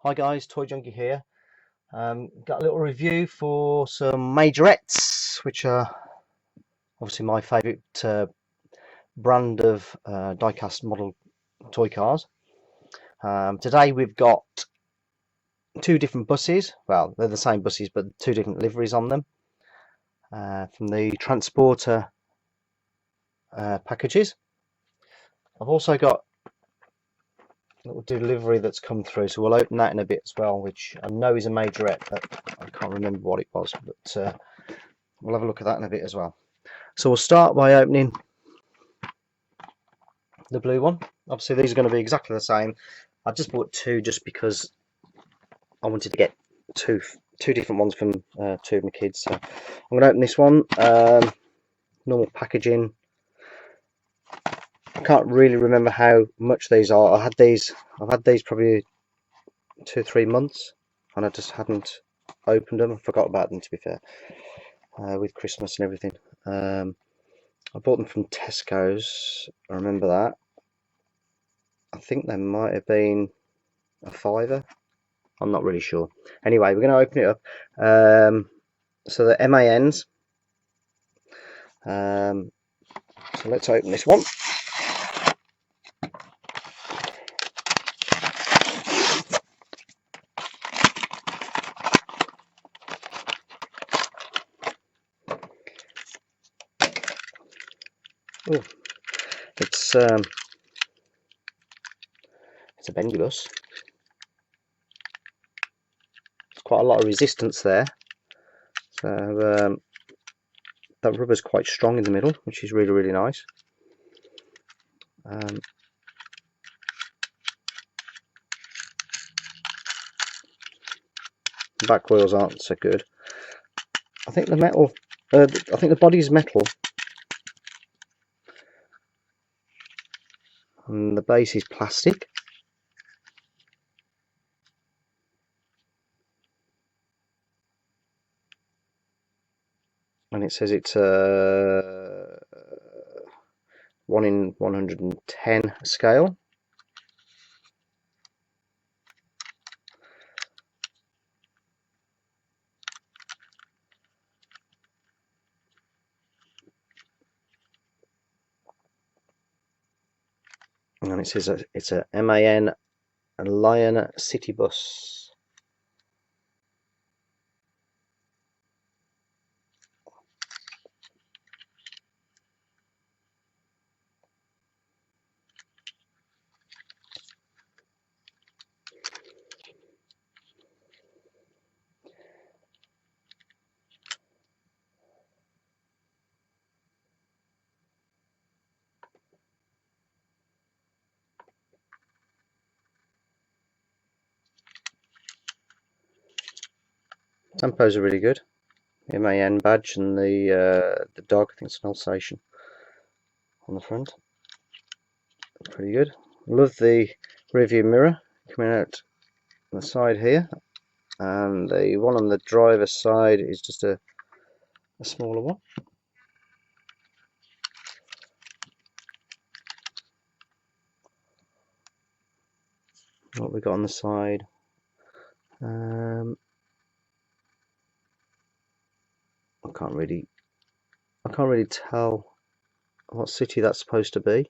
Hi guys, Toy Junkie here. Got a little review for some Majorettes, which are obviously my favourite brand of die-cast model toy cars. Today we've got two different buses. Well, they're the same buses, but two different liveries on them from the transporter packages. I've also got a little delivery that's come through, so we'll open that in a bit as well, which I know is a Majorette, but I can't remember what it was, but we'll have a look at that in a bit as well. So we'll start by opening the blue one. Obviously these are going to be exactly the same. I just bought two just because I wanted to get two different ones from two of my kids. So I'm going to open this one. Normal packaging. I can't really remember how much these are. I've had these probably 2 or 3 months, and I just hadn't opened them. I forgot about them, to be fair, with Christmas and everything. I bought them from Tesco's. I remember that. I think they might have been a £5. I'm not really sure. Anyway, we're going to open it up. So the M.A.N's. So let's open this one. Oh, it's a Bendy Bus. There's quite a lot of resistance there. So that rubber's quite strong in the middle, which is really, really nice. The back wheels aren't so good. I think the metal, I think the body's metal, and the base is plastic. And it says it's 1 in 110 scale. And it says it's a M.A.N. Lion City Bus. Tempos are really good. The M.A.N. badge and the dog, I think it's an Alsatian, on the front. Pretty good. Love the rearview mirror coming out on the side here, and the one on the driver's side is just a smaller one. What we got on the side? I can't really tell what city that's supposed to be.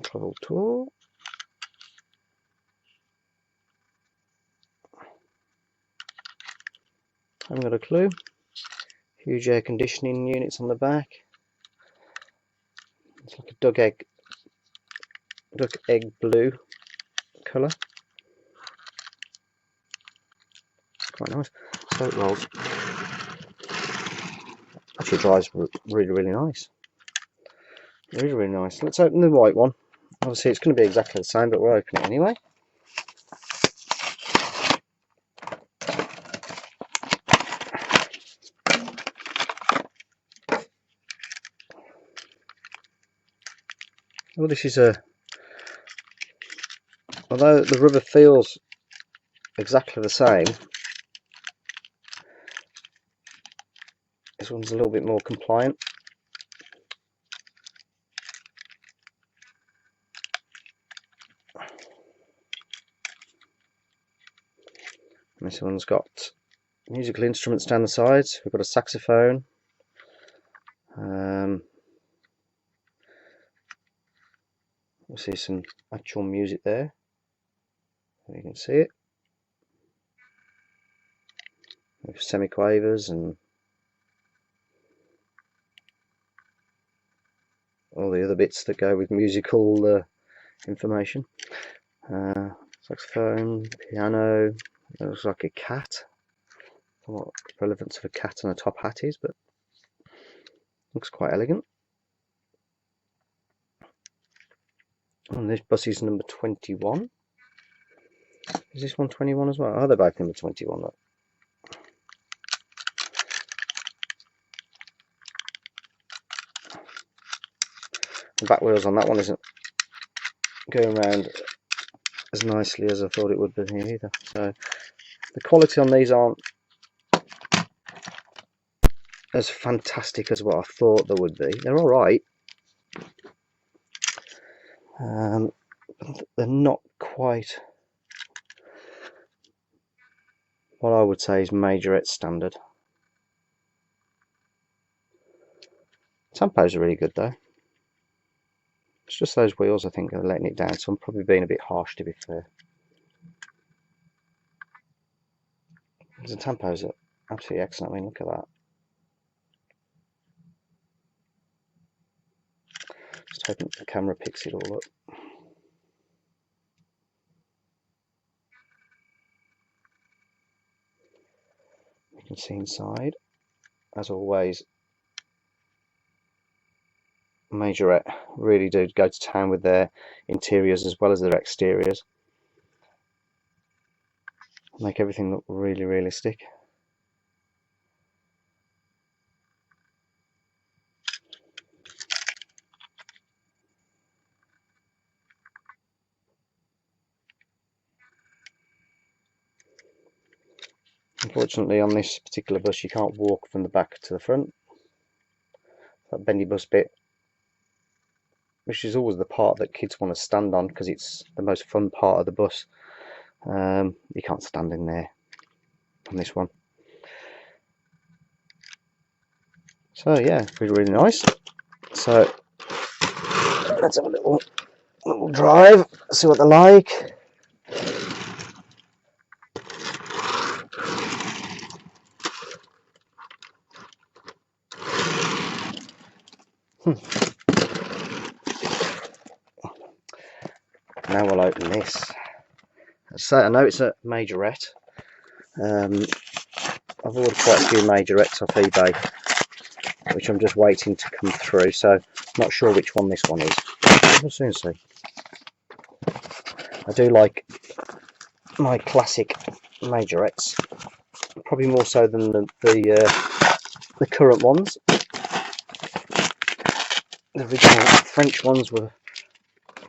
Travel tour. Haven't got a clue. Huge air conditioning units on the back. It's like a duck egg blue colour. Quite nice. So it rolls. Actually drives really, really nice. Really, really nice. Let's open the white one. Obviously it's going to be exactly the same, but we'll open it anyway. Well, this is although the rubber feels exactly the same, this one's a little bit more compliant. And this one's got musical instruments down the sides. We've got a saxophone. We'll see some actual music there. You can see it. With semiquavers and all the other bits that go with musical information. Saxophone, piano. It looks like a cat. I don't know what the relevance of a cat and a top hat is, but looks quite elegant. And this bus is number 21. Is this one 21 as well? Oh, they're both number 21. Look. The back wheels on that one isn't going around as nicely as I thought it would be here either. So the quality on these aren't as fantastic as what I thought they would be. They're alright. They're not quite what I would say is Majorette standard. Tempos are really good though. It's just those wheels I think are letting it down, so I'm probably being a bit harsh to be fair. The tempos are absolutely excellent. I mean, look at that. Just hoping the camera picks it all up. You can see inside, as always, Majorette really do go to town with their interiors as well as their exteriors. Make everything look really realistic. Unfortunately, on this particular bus, you can't walk from the back to the front. That Bendy Bus bit, which is always the part that kids want to stand on because it's the most fun part of the bus. You can't stand in there on this one. So yeah, really nice. So let's have a little drive, see what they're like. Now we'll open this. So I know it's a Majorette. I've ordered quite a few Majorettes off eBay, which I'm just waiting to come through, so not sure which one this one is. We'll soon see. I do like my classic Majorettes, probably more so than the current ones. The original French ones were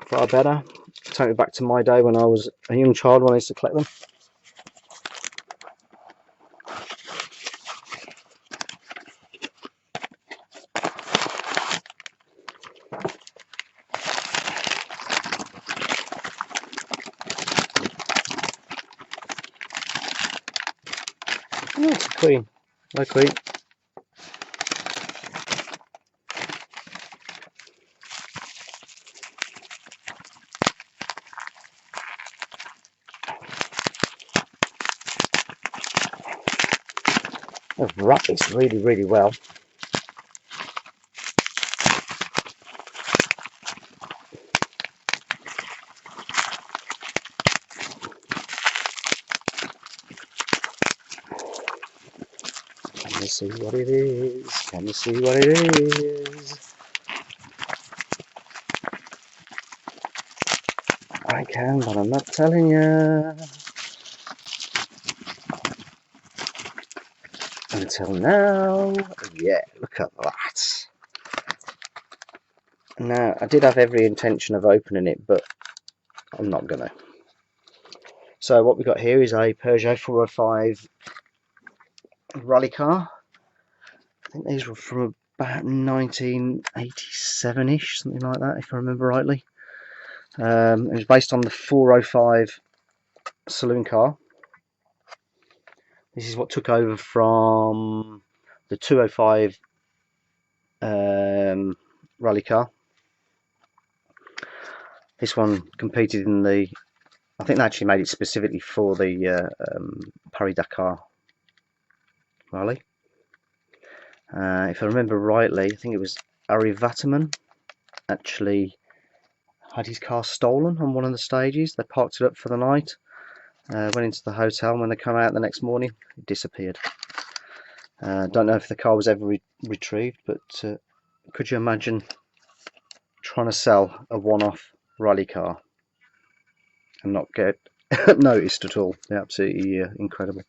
far better. Take me back to my day when I was a young child when I used to collect them. Oh, it's a Queen. No Queen. I've wrapped this really well. Can you see what it is? Can you see what it is? I can, but I'm not telling you. Until now. Yeah, look at that. Now, I did have every intention of opening it, but I'm not gonna. So what we got here is a Peugeot 405 rally car. I think these were from about 1987-ish, something like that, if I remember rightly. It was based on the 405 saloon car. This is what took over from the 205 rally car. This one competed in the, I think they actually made it specifically for the Paris-Dakar rally. If I remember rightly, I think it was Ari Vataman actually had his car stolen on one of the stages. They parked it up for the night, went into the hotel, and when they come out the next morning, it disappeared. Don't know if the car was ever retrieved, but could you imagine trying to sell a one-off rally car and not get noticed at all? They're absolutely incredible.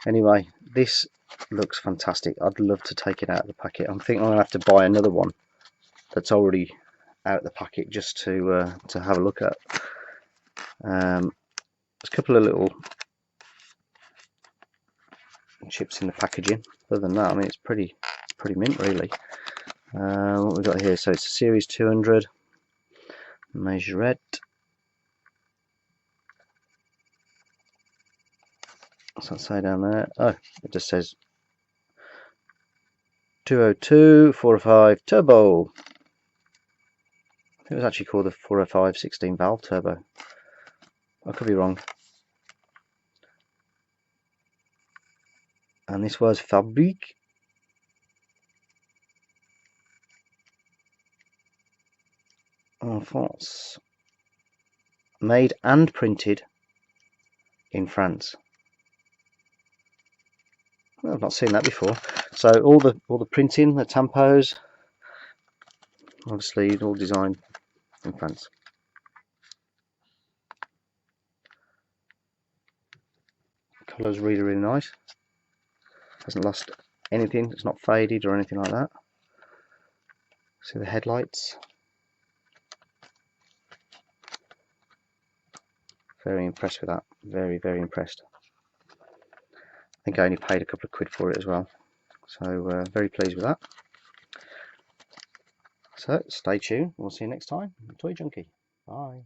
Anyway, this looks fantastic. I'd love to take it out of the packet. I'm thinking I'm gonna have to buy another one that's already out of the packet just to have a look at. There's a couple of little chips in the packaging. Other than that, I mean, it's pretty mint, really. What we've got here, so it's a Series 200 Majorette. What's that say down there? Oh, it just says 202 405 turbo. I think it was actually called the 405 16 valve turbo. I could be wrong. And this was Fabrique en France. Made and printed in France. Well, I've not seen that before. So all the printing, the tampos, obviously all designed in France. Colour's really nice. Hasn't lost anything. It's not faded or anything like that. See the headlights. Very impressed with that. Very impressed. I think I only paid a couple of quid for it as well. So very pleased with that. So stay tuned. We'll see you next time. Toy Junkie. Bye.